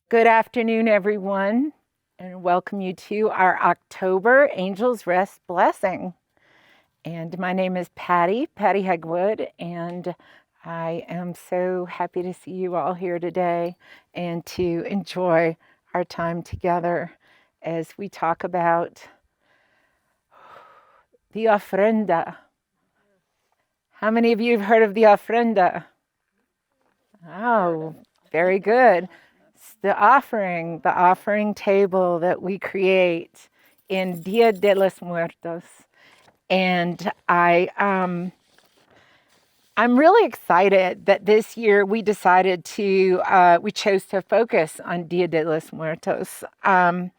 Good afternoon, everyone, and welcome you to our October Angels Rest Blessing. And my name is Patty Hegwood, and I am so happy to see you all here today and to enjoy our time together as we talk about the ofrenda. How many of you have heard of the ofrenda? Oh, very good. It's the offering table that we create in Dia de los Muertos. And I'm really excited that this year we decided we chose to focus on Dia de los Muertos. The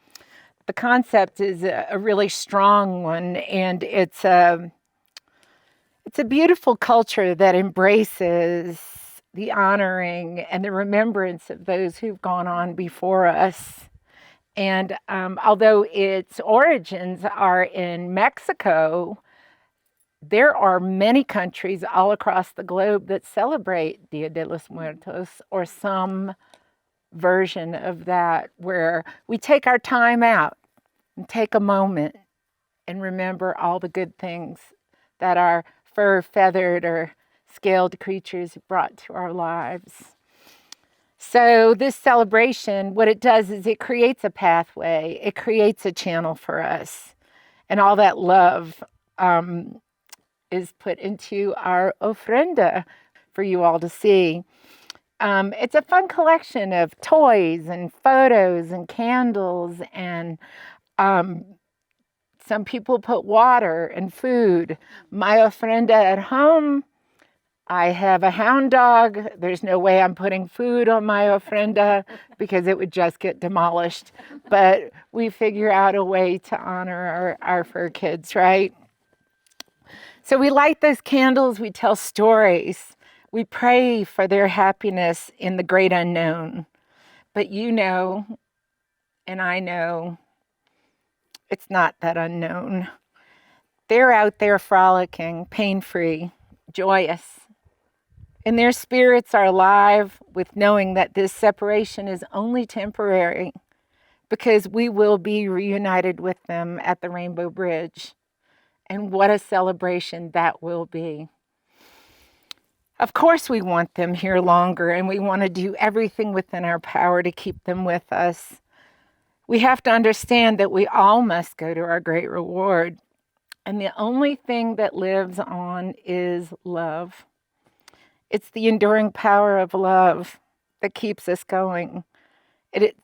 concept is a really strong one, and it's a beautiful culture that embraces the honoring and the remembrance of those who've gone on before us. And although its origins are in Mexico, there are many countries all across the globe that celebrate Dia de los Muertos or some version of that, where we take our time out and take a moment and remember all the good things that our fur-feathered or scaled creatures brought to our lives. So this celebration, what it does is it creates a pathway. It creates a channel for us. And all that love is put into our ofrenda for you all to see. It's a fun collection of toys and photos and candles, and some people put water and food. My ofrenda at home, I have a hound dog. There's no way I'm putting food on my ofrenda because it would just get demolished. But we figure out a way to honor our fur kids, right? So we light those candles, we tell stories, we pray for their happiness in the great unknown. But you know, and I know, it's not that unknown. They're out there frolicking, pain-free, joyous. And their spirits are alive with knowing that this separation is only temporary, because we will be reunited with them at the Rainbow Bridge. And what a celebration that will be. Of course, we want them here longer, and we want to do everything within our power to keep them with us. We have to understand that we all must go to our great reward. And the only thing that lives on is love. It's the enduring power of love that keeps us going. It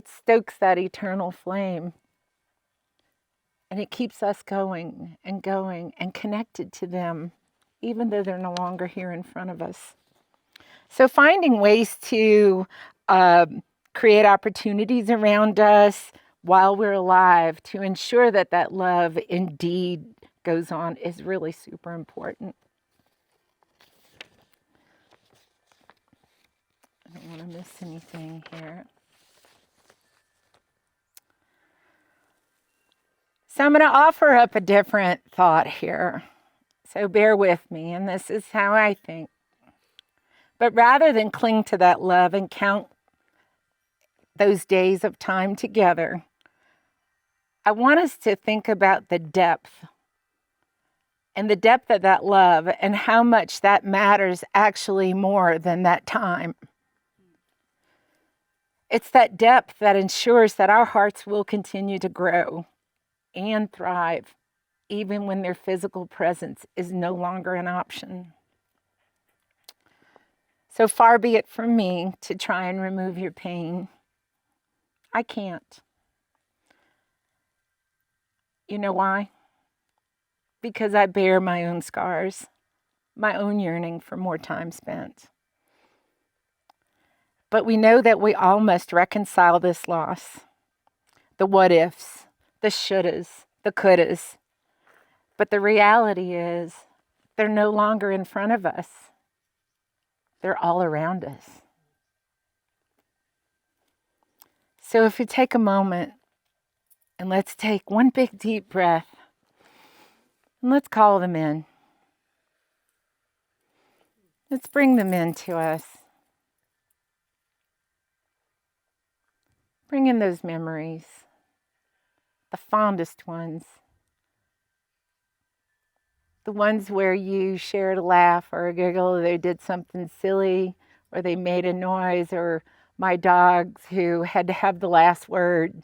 stokes that eternal flame. And it keeps us going and connected to them, even though they're no longer here in front of us. So finding ways to create opportunities around us while we're alive to ensure that that love indeed goes on is really super important. I don't want to miss anything here. So I'm going to offer up a different thought here. So bear with me, and this is how I think. But rather than cling to that love and count those days of time together, I want us to think about the depth and the depth of that love and how much that matters actually more than that time. It's that depth that ensures that our hearts will continue to grow and thrive, even when their physical presence is no longer an option. So far be it from me to try and remove your pain. I can't. You know why? Because I bear my own scars, my own yearning for more time spent. But we know that we all must reconcile this loss. The what ifs, the shouldas, the couldas. But the reality is, they're no longer in front of us. They're all around us. So if you take a moment and let's take one big deep breath and let's call them in. Let's bring them in to us. Bring in those memories, the fondest ones, the ones where you shared a laugh or a giggle, or they did something silly, or they made a noise, or my dogs who had to have the last word.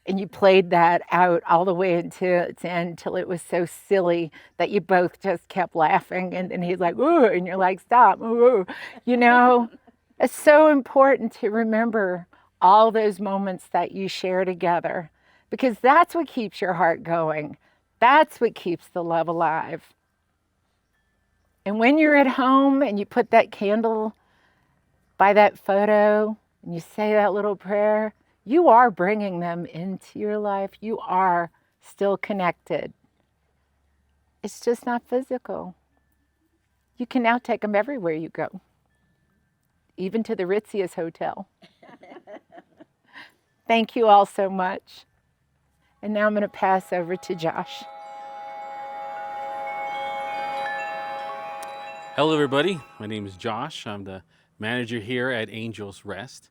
And you played that out all the way until its end, till it was so silly that you both just kept laughing. And then he's like, ooh, and you're like, stop, ooh. You know, it's so important to remember all those moments that you share together, because that's what keeps your heart going. That's what keeps the love alive. And when you're at home and you put that candle by that photo and you say that little prayer, you are bringing them into your life. You are still connected. It's just not physical. You can now take them everywhere you go, even to the ritziest hotel. Thank you all so much. And now I'm going to pass over to Josh. Hello, everybody. My name is Josh. I'm the manager here at Angels Rest.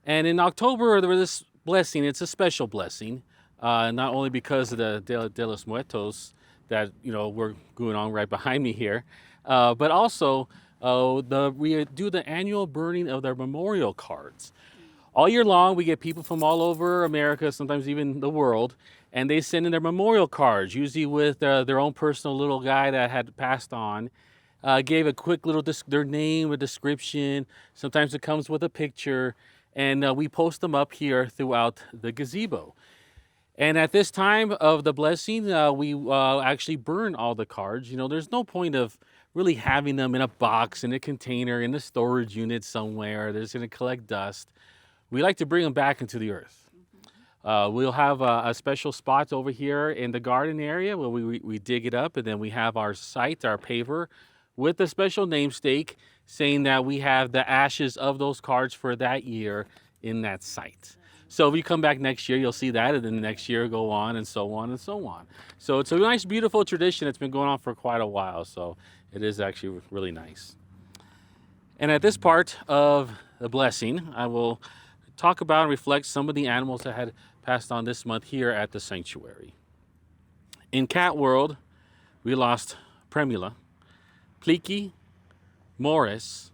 And in October, there was this blessing. It's a special blessing, not only because of the Dia de los Muertos that we're going on right behind me here, but also we do the annual burning of their memorial cards. All year long, we get people from all over America, sometimes even the world, and they send in their memorial cards, usually with their own personal little guy that had passed on. Gave a quick little their name, a description. Sometimes it comes with a picture, and we post them up here throughout the gazebo. And at this time of the blessing, we actually burn all the cards. There's no point of really having them in a box, in a container, in a storage unit somewhere. They're just going to collect dust. We like to bring them back into the earth. We'll have a special spot over here in the garden area where we dig it up, and then we have our site, our paver, with a special namesake saying that we have the ashes of those cards for that year in that site. So if you come back next year, you'll see that, and then the next year go on and so on and so on. So it's a nice, beautiful tradition that's been going on for quite a while. So it is actually really nice. And at this part of the blessing, I will talk about and reflect some of the animals that had passed on this month here at the sanctuary. In cat world, we lost Premila, Pleaky, Morris,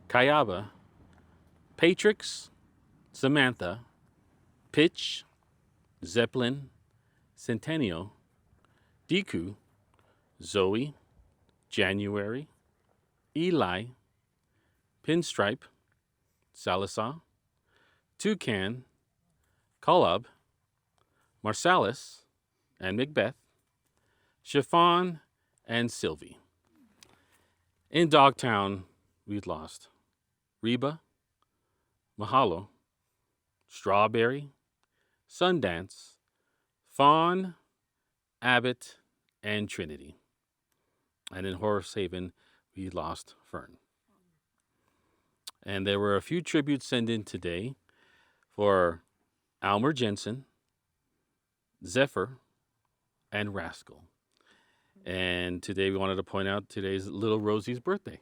Kayaba, Patrix, Samantha, Pitch, Zeppelin, Centennial, Deku, Zoe, January, Eli, Pinstripe, Salisa, Toucan, Kolob, Marsalis, and Macbeth, Chiffon, and Sylvie. In Dogtown, we've lost Reba, Mahalo, Strawberry, Sundance, Fawn, Abbott, and Trinity. And in Horace Haven, we lost Fern. And there were a few tributes sent in today for Almer Jensen, Zephyr, and Rascal. And today we wanted to point out today's little Rosie's birthday.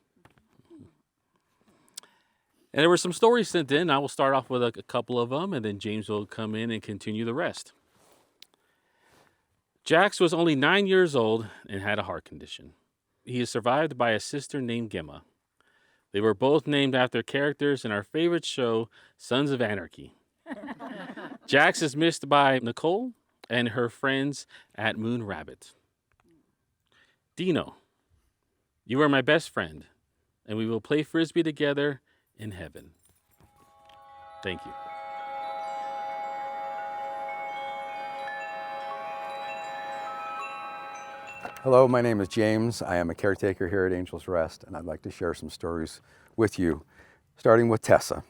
And there were some stories sent in. I will start off with a couple of them, and then James will come in and continue the rest. Jax was only 9 years old and had a heart condition. He is survived by a sister named Gemma. They were both named after characters in our favorite show, Sons of Anarchy. Jax is missed by Nicole and her friends at Moon Rabbit. Dino, you are my best friend, and we will play Frisbee together in heaven. Thank you. Hello, my name is James. I am a caretaker here at Angels Rest, and I'd like to share some stories with you, starting with Tessa.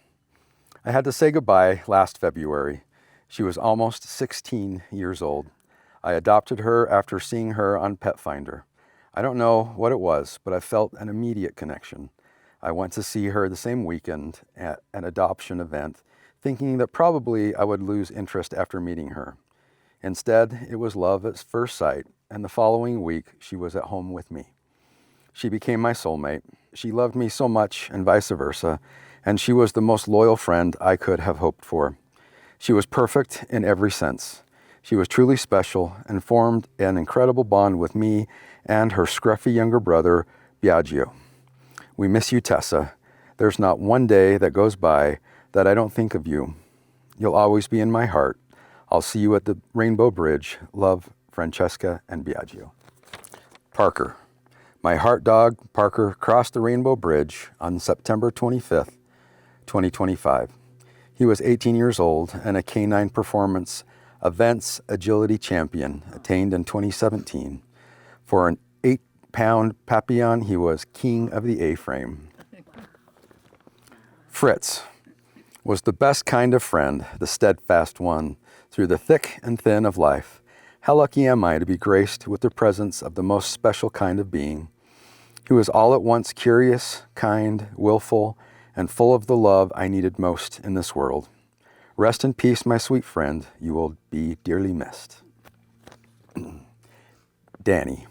I had to say goodbye last February. She was almost 16 years old. I adopted her after seeing her on Pet Finder. I don't know what it was, but I felt an immediate connection. I went to see her the same weekend at an adoption event, thinking that probably I would lose interest after meeting her. Instead, it was love at first sight, and the following week, she was at home with me. She became my soulmate. She loved me so much, and vice versa, and she was the most loyal friend I could have hoped for. She was perfect in every sense. She was truly special and formed an incredible bond with me and her scruffy younger brother, Biagio. We miss you, Tessa. There's not one day that goes by that I don't think of you. You'll always be in my heart. I'll see you at the Rainbow Bridge. Love, Francesca and Biagio. Parker. My heart dog, Parker, crossed the Rainbow Bridge on September 25th, 2025. He was 18 years old and a canine performance events agility champion attained in 2017. For an 8-pound Papillon, he was king of the A-frame. Fritz was the best kind of friend, the steadfast one, through the thick and thin of life. How lucky am I to be graced with the presence of the most special kind of being. He was all at once curious, kind, willful, and full of the love I needed most in this world. Rest in peace, my sweet friend. You will be dearly missed. Danny.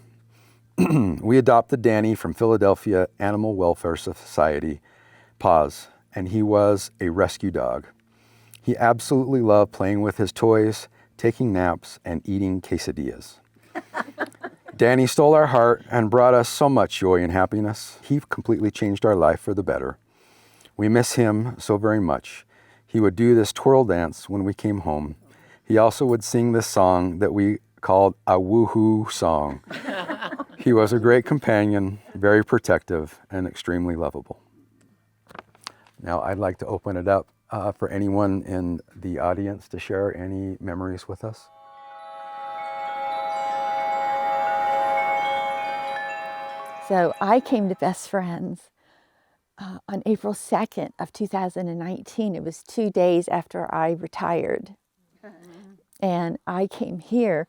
We adopted Danny from Philadelphia Animal Welfare Society, PAWS, and he was a rescue dog. He absolutely loved playing with his toys, taking naps, and eating quesadillas. Danny stole our heart and brought us so much joy and happiness. He completely changed our life for the better. We miss him so very much. He would do this twirl dance when we came home. He also would sing this song that we called a woohoo song. He was a great companion, very protective, and extremely lovable. Now I'd like to open it up for anyone in the audience to share any memories with us. So I came to Best Friends on April 2nd of 2019. It was 2 days after I retired. And I came here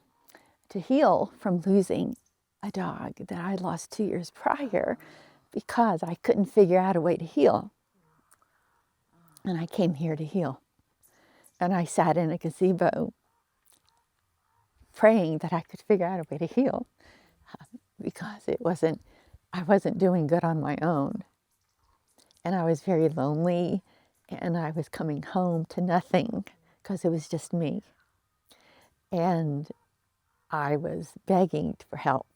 to heal from losing a dog that I lost 2 years prior because I couldn't figure out a way to heal. And I came here to heal. And I sat in a gazebo praying that I could figure out a way to heal because I wasn't doing good on my own. And I was very lonely, and I was coming home to nothing because it was just me. And I was begging for help.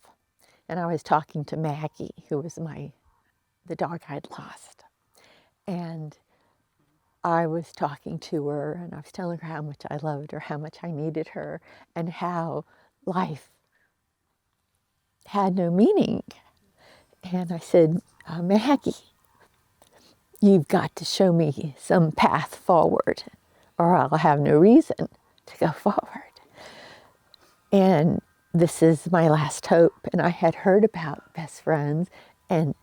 And I was talking to Maggie, who was the dog I'd lost. And I was talking to her, and I was telling her how much I loved her, how much I needed her, and how life had no meaning. And I said, Maggie, you've got to show me some path forward, or I'll have no reason to go forward. And this is my last hope. And I had heard about Best Friends and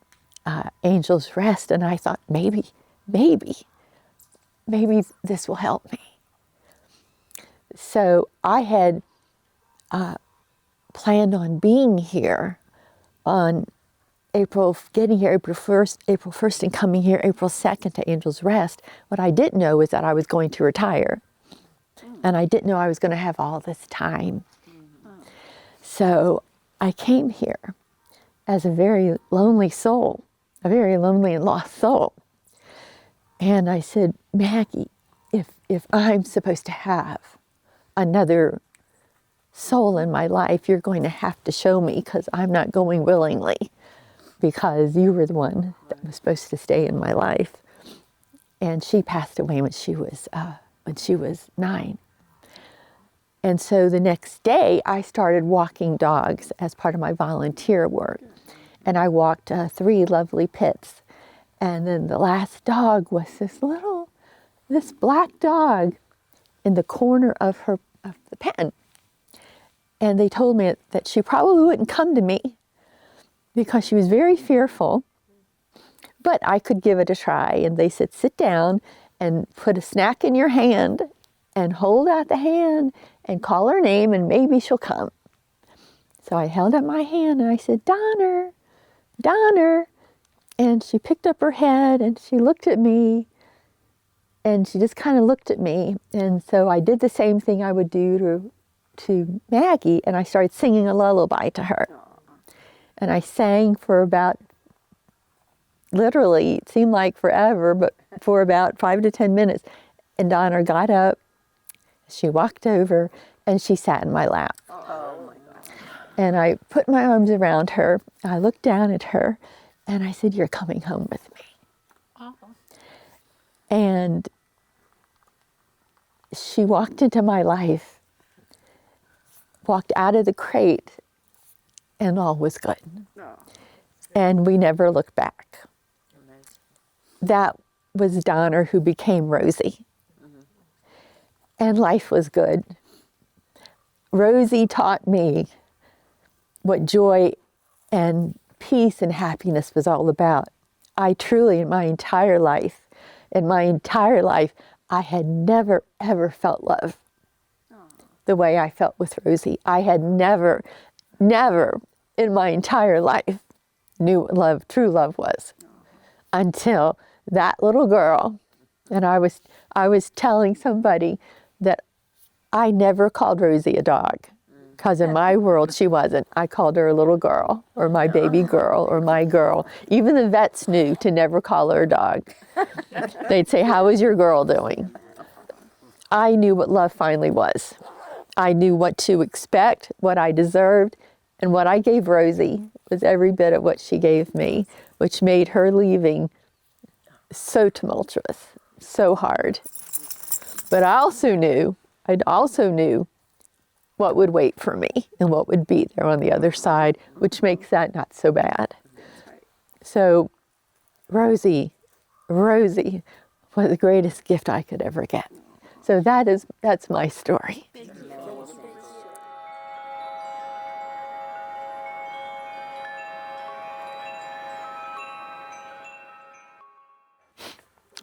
Angel's Rest, and I thought maybe this will help me. So I had planned on being here on getting here April 1st and coming here April 2nd to Angel's Rest. What I didn't know was that I was going to retire. And I didn't know I was going to have all this time. So I came here as a very lonely soul, a very lonely and lost soul. And I said, Maggie, if I'm supposed to have another soul in my life, you're going to have to show me, because I'm not going willingly, because you were the one that was supposed to stay in my life. And she passed away when she was 9. And so the next day, I started walking dogs as part of my volunteer work. And I walked 3 lovely pits. And then the last dog was this black dog in the corner of the pen. And they told me that she probably wouldn't come to me because she was very fearful, but I could give it a try. And they said, sit down and put a snack in your hand and hold out the hand and call her name and maybe she'll come. So I held up my hand and I said, Donner, Donner. And she picked up her head and she looked at me and she just kind of looked at me. And so I did the same thing I would do to Maggie, and I started singing a lullaby to her. And I sang for about, literally, it seemed like forever, but for about 5 to 10 minutes. And Donner got up She walked over and she sat in my lap. And I put my arms around her. I looked down at her and I said, "You're coming home with me." And she walked into my life, walked out of the crate, and all was good. And we never looked back. That was Donner who became Rosie. And life was good. Rosie taught me what joy and peace and happiness was all about. I truly, in my entire life, I had never, ever felt love the way I felt with Rosie. I had never in my entire life knew what love, true love was, until that little girl. And I was telling somebody that I never called Rosie a dog, because in my world she wasn't. I called her a little girl, or my baby girl, or my girl. Even the vets knew to never call her a dog. They'd say, "How is your girl doing?" I knew what love finally was. I knew what to expect, what I deserved, and what I gave Rosie was every bit of what she gave me, which made her leaving so tumultuous, so hard. But I also knew what would wait for me and what would be there on the other side, which makes that not so bad. So Rosie was the greatest gift I could ever get. So that's my story.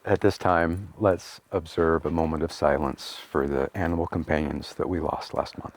At this time, let's observe a moment of silence for the animal companions that we lost last month.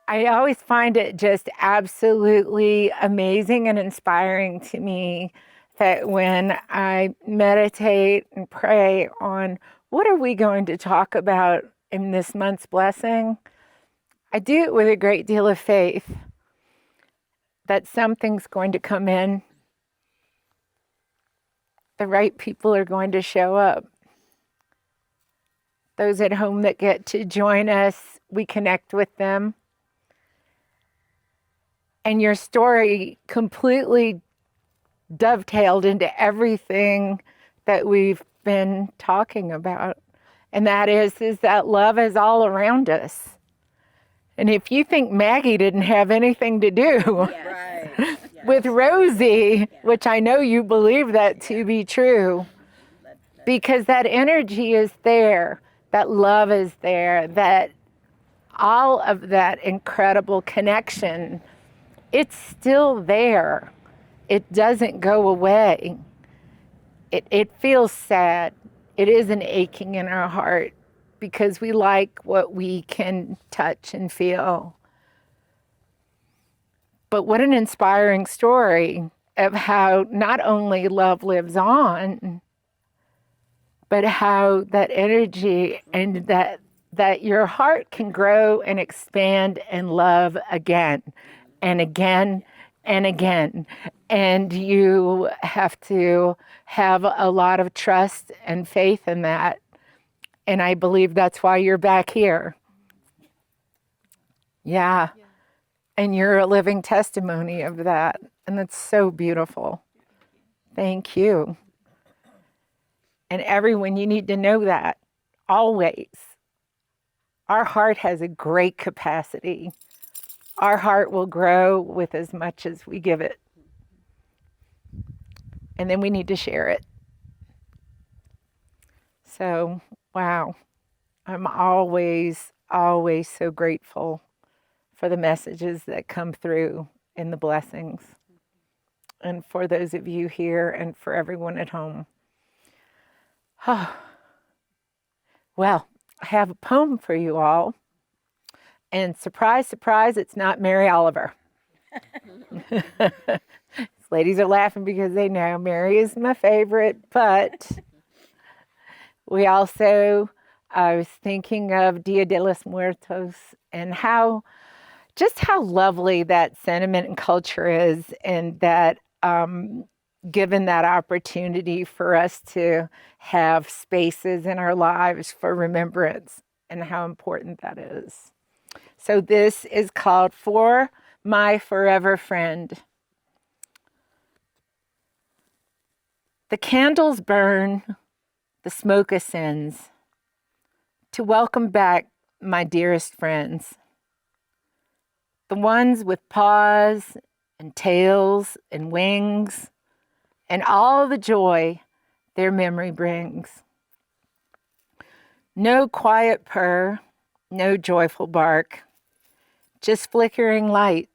I always find it just absolutely amazing and inspiring to me that when I meditate and pray on what are we going to talk about in this month's blessing, I do it with a great deal of faith that something's going to come in. The right people are going to show up. Those at home that get to join us, we connect with them. And your story completely dovetailed into everything that we've been talking about. And that is that love is all around us. And if you think Maggie didn't have anything to do with Rosie, which I know you believe that to be true, because that energy is there, that love is there, that all of that incredible connection, it's still there. It doesn't go away. It feels sad. It is an aching in our heart because we like what we can touch and feel. But what an inspiring story of how not only love lives on, but how that energy and that your heart can grow and expand and love again and again and again. And you have to have a lot of trust and faith in that. And I believe that's why you're back here. Yeah. And you're a living testimony of that. And that's so beautiful. Thank you. And everyone, you need to know that always. Our heart has a great capacity. Our heart will grow with as much as we give it. And then we need to share it. So, wow. I'm always, always so grateful for the messages that come through in the blessings. And for those of you here and for everyone at home. Oh. Well, I have a poem for you all. And surprise, surprise, it's not Mary Oliver. Ladies are laughing because they know Mary is my favorite, but we also, I was thinking of Dia de los Muertos and how lovely that sentiment and culture is, and that given that opportunity for us to have spaces in our lives for remembrance and how important that is. So this is called For My Forever Friend. The candles burn, the smoke ascends, to welcome back my dearest friends. The ones with paws and tails and wings, and all the joy their memory brings. No quiet purr, no joyful bark, just flickering light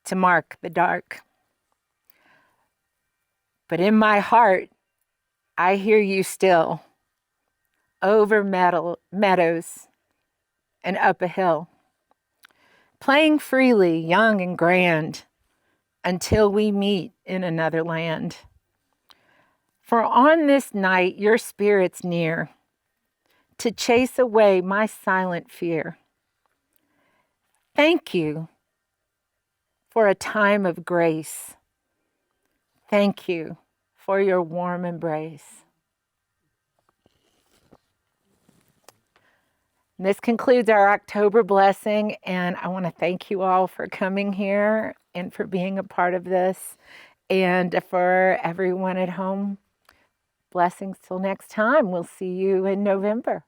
to mark the dark. But in my heart, I hear you still, over meadows and up a hill, playing freely, young and grand, until we meet in another land. For on this night your spirit's near, to chase away my silent fear. Thank you for a time of grace. Thank you for your warm embrace. And this concludes our October blessing, and I want to thank you all for coming here and for being a part of this. And for everyone at home, blessings till next time. We'll see you in November.